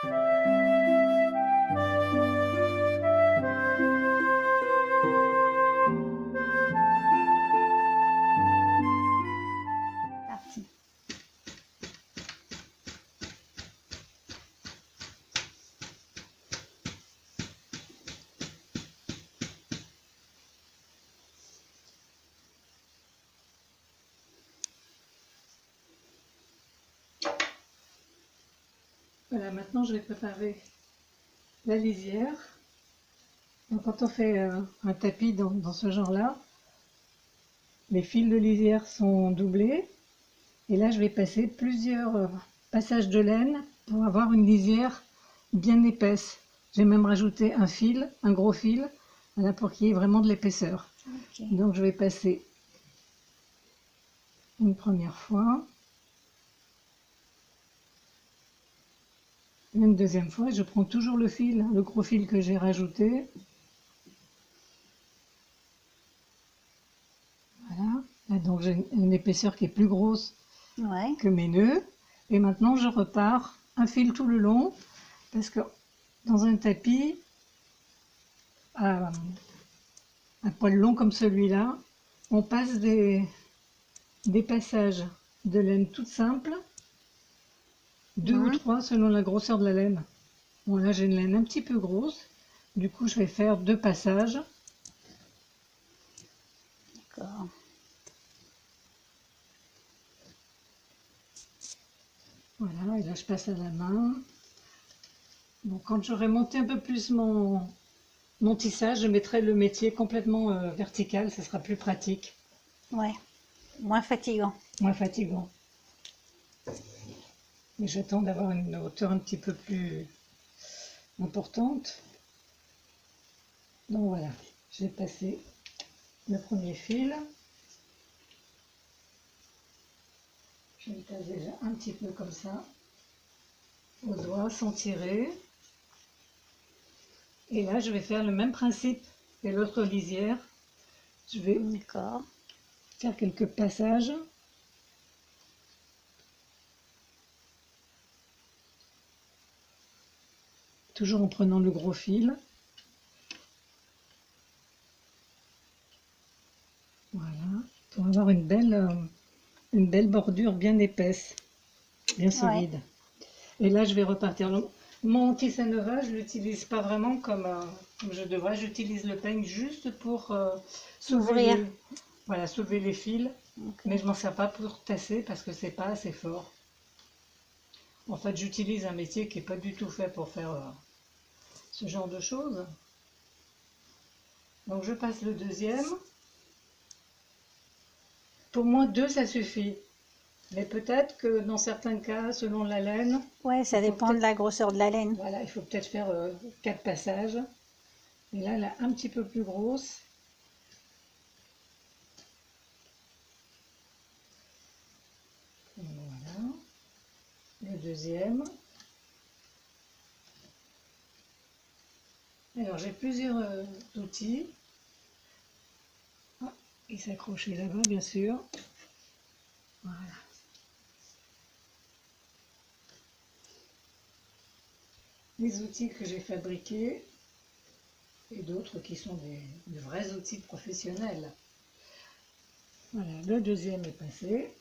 Parti. Voilà, maintenant je vais préparer la lisière. Donc, quand on fait un tapis dans ce genre-là, les fils de lisière sont doublés. Et là, je vais passer plusieurs passages de laine pour avoir une lisière bien épaisse. J'ai même rajouté un fil, un gros fil, voilà, pour qu'il y ait vraiment de l'épaisseur. Okay. Donc je vais passer une première fois, une deuxième fois, et je prends toujours le fil, le gros fil que j'ai rajouté. Voilà, là, donc j'ai une épaisseur qui est plus grosse que mes nœuds. Et maintenant je repars un fil tout le long, parce que dans un tapis à poil long comme celui-là, on passe des passages de laine toute simple, 2 ou 3 selon la grosseur de la laine. Bon, là j'ai une laine un petit peu grosse, du coup je vais faire 2 passages. D'accord. Voilà, et là je passe à la main. Donc quand j'aurai monté un peu plus mon tissage, je mettrai le métier complètement vertical, ça sera plus pratique. Ouais, moins fatigant. Moins fatigant. Mais j'attends d'avoir une hauteur un petit peu plus importante. Donc voilà, j'ai passé le premier fil. Je le passe déjà un petit peu comme ça, au doigt, sans tirer. Et là, je vais faire le même principe que l'autre lisière. Je vais faire quelques passages. Toujours en prenant le gros fil. Voilà, pour avoir une belle bordure bien épaisse, bien solide. Ouais. Et là, je vais repartir. Mon Tissanova, je ne l'utilise pas vraiment comme je devrais. J'utilise le peigne juste pour soulever les fils. Okay. Mais je ne m'en sers pas pour tasser parce que c'est pas assez fort. En fait, j'utilise un métier qui n'est pas du tout fait pour faire ce genre de choses. Donc, je passe le deuxième. Pour moi, 2, ça suffit. Mais peut-être que dans certains cas, selon la laine... Ouais, ça dépend de la grosseur de la laine. Voilà, il faut peut-être faire 4 passages. Et là, elle est un petit peu plus grosse. Voilà. Le deuxième. Alors, j'ai plusieurs outils. Ah, il s'accrochait là-bas, bien sûr. Voilà. Les outils que j'ai fabriqués et d'autres qui sont de vrais outils professionnels. Voilà, le deuxième est passé.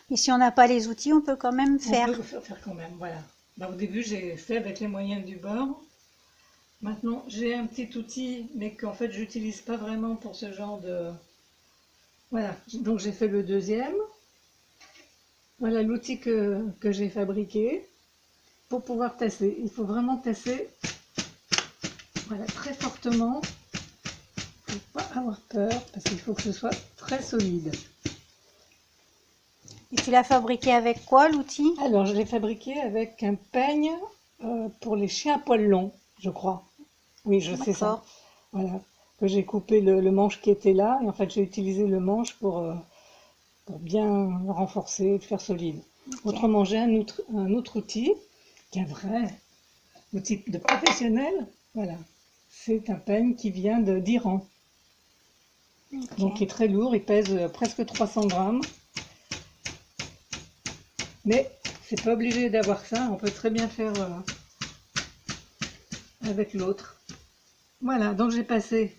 Et si on n'a pas les outils, on peut quand même faire. On peut faire quand même, voilà. Ben, au début, j'ai fait avec les moyens du bord. Maintenant, j'ai un petit outil, mais qu'en fait, j'utilise pas vraiment pour ce genre de... Voilà, donc j'ai fait le deuxième. Voilà l'outil que j'ai fabriqué pour pouvoir tasser. Il faut vraiment tasser, voilà, très fortement. Il ne faut pas avoir peur parce qu'il faut que ce soit très solide. Et tu l'as fabriqué avec quoi, l'outil? Alors, je l'ai fabriqué avec un peigne pour les chiens à poil long, je crois. Oui, je sais ça. Voilà, que j'ai coupé le manche qui était là. Et en fait, j'ai utilisé le manche pour bien renforcer, faire solide. Okay. Autrement, j'ai un autre outil, qui est un vrai outil de professionnel. Voilà, c'est un peigne qui vient d'Iran. Okay. Donc, il est très lourd, il pèse presque 300 grammes. Mais C'est pas obligé d'avoir ça, on peut très bien faire avec l'autre. Voilà, donc j'ai passé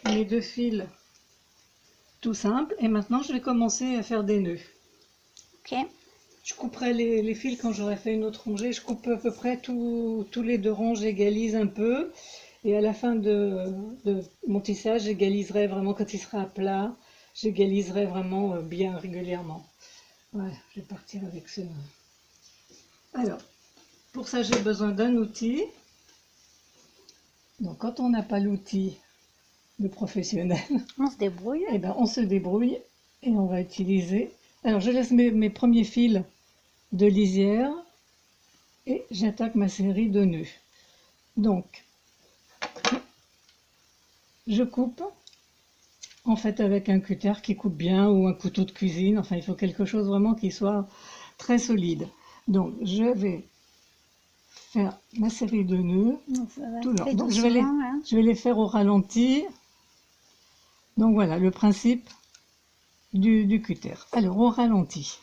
mes 2 fils tout simples et maintenant je vais commencer à faire des nœuds. Ok. Je couperai les fils quand j'aurai fait une autre rangée. Je coupe à peu près tous les 2 rangs, j'égalise un peu. Et à la fin de mon tissage, j'égaliserai vraiment quand il sera à plat. J'égaliserai vraiment bien régulièrement. Voilà, je vais partir avec ce. Alors, pour ça, j'ai besoin d'un outil. Donc, quand on n'a pas l'outil de professionnel, On se débrouille. eh ben, on se débrouille et on va utiliser. Alors, je laisse mes premiers fils de lisière et j'attaque ma série de nœuds. Donc, je coupe en fait avec un cutter qui coupe bien ou un couteau de cuisine. Enfin, il faut quelque chose vraiment qui soit très solide. Donc, je vais faire ma série de nœuds tout le long. Donc, je vais les faire au ralenti. Donc, voilà le principe du cutter. Alors, au ralenti.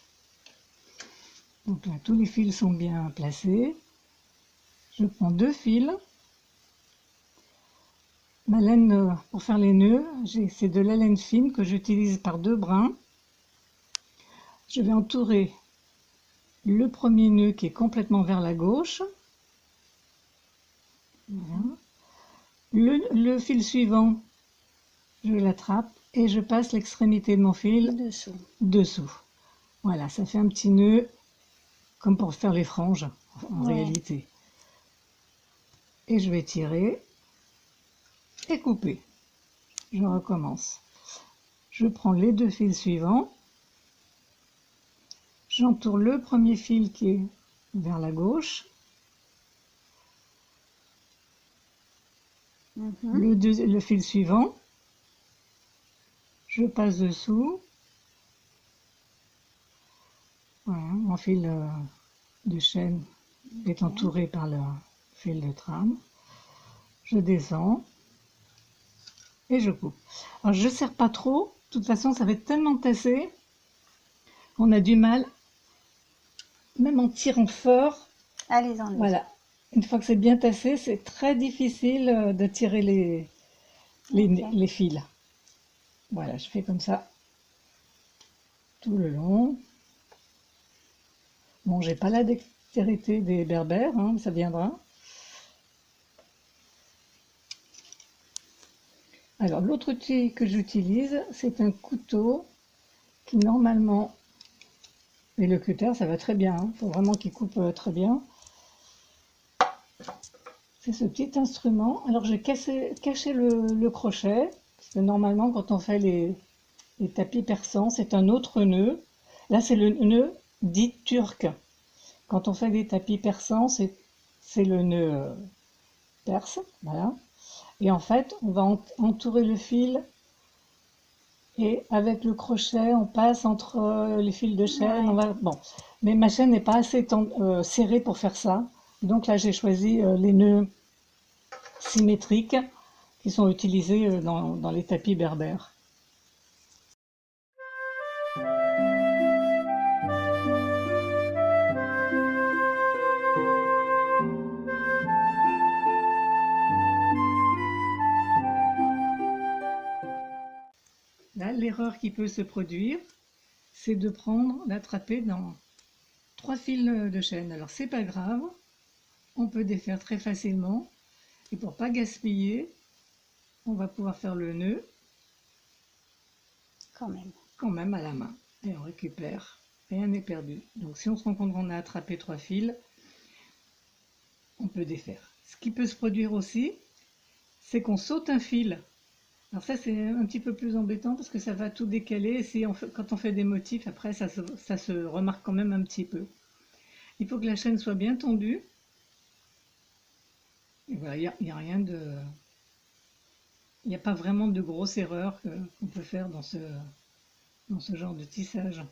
Donc là, tous les fils sont bien placés. Je prends 2 fils. Ma laine pour faire les nœuds, c'est de la laine fine que j'utilise par 2 brins. Je vais entourer le premier nœud qui est complètement vers la gauche. Voilà. Le fil suivant, je l'attrape et je passe l'extrémité de mon fil dessous. Voilà, ça fait un petit nœud comme pour faire les franges en réalité. Et je vais tirer et couper. Je recommence. Je prends les 2 fils suivants. J'entoure le premier fil qui est vers la gauche. Le fil suivant. Je passe dessous. Voilà, mon fil de chaîne est entouré par le fil de trame. Je descends et je coupe. Alors je ne serre pas trop, de toute façon ça va être tellement tassé qu'on a du mal, même en tirant fort, à les enlever. Voilà, une fois que c'est bien tassé, c'est très difficile de tirer les fils. Voilà, je fais comme ça tout le long. Bon, j'ai pas la dextérité des berbères, hein, ça viendra. Alors, l'autre outil que j'utilise, c'est un couteau qui normalement, et le cutter, ça va très bien, il faut vraiment qu'il coupe très bien. C'est ce petit instrument. Alors, j'ai caché le crochet, parce que normalement, quand on fait les tapis persans, c'est un autre nœud. Là, c'est le nœud dit turc. Quand on fait des tapis persans, c'est le nœud perse, voilà. Et en fait, on va entourer le fil et avec le crochet, on passe entre les fils de chaîne. Bon, mais ma chaîne n'est pas assez serrée pour faire ça. Donc là, j'ai choisi les nœuds symétriques qui sont utilisés dans les tapis berbères. Là, l'erreur qui peut se produire, c'est de d'attraper dans 3 fils de chaîne. Alors, c'est pas grave, on peut défaire très facilement. Et pour pas gaspiller, on va pouvoir faire le nœud quand même à la main. Et on récupère, rien n'est perdu. Donc, si on se rend compte qu'on a attrapé 3 fils, on peut défaire. Ce qui peut se produire aussi, c'est qu'on saute un fil. Alors ça, c'est un petit peu plus embêtant parce que ça va tout décaler. Et quand on fait des motifs, après, ça se remarque quand même un petit peu. Il faut que la chaîne soit bien tendue. Et voilà, il n'y a rien de... Il n'y a pas vraiment de grosse erreur qu'on peut faire dans ce genre de tissage.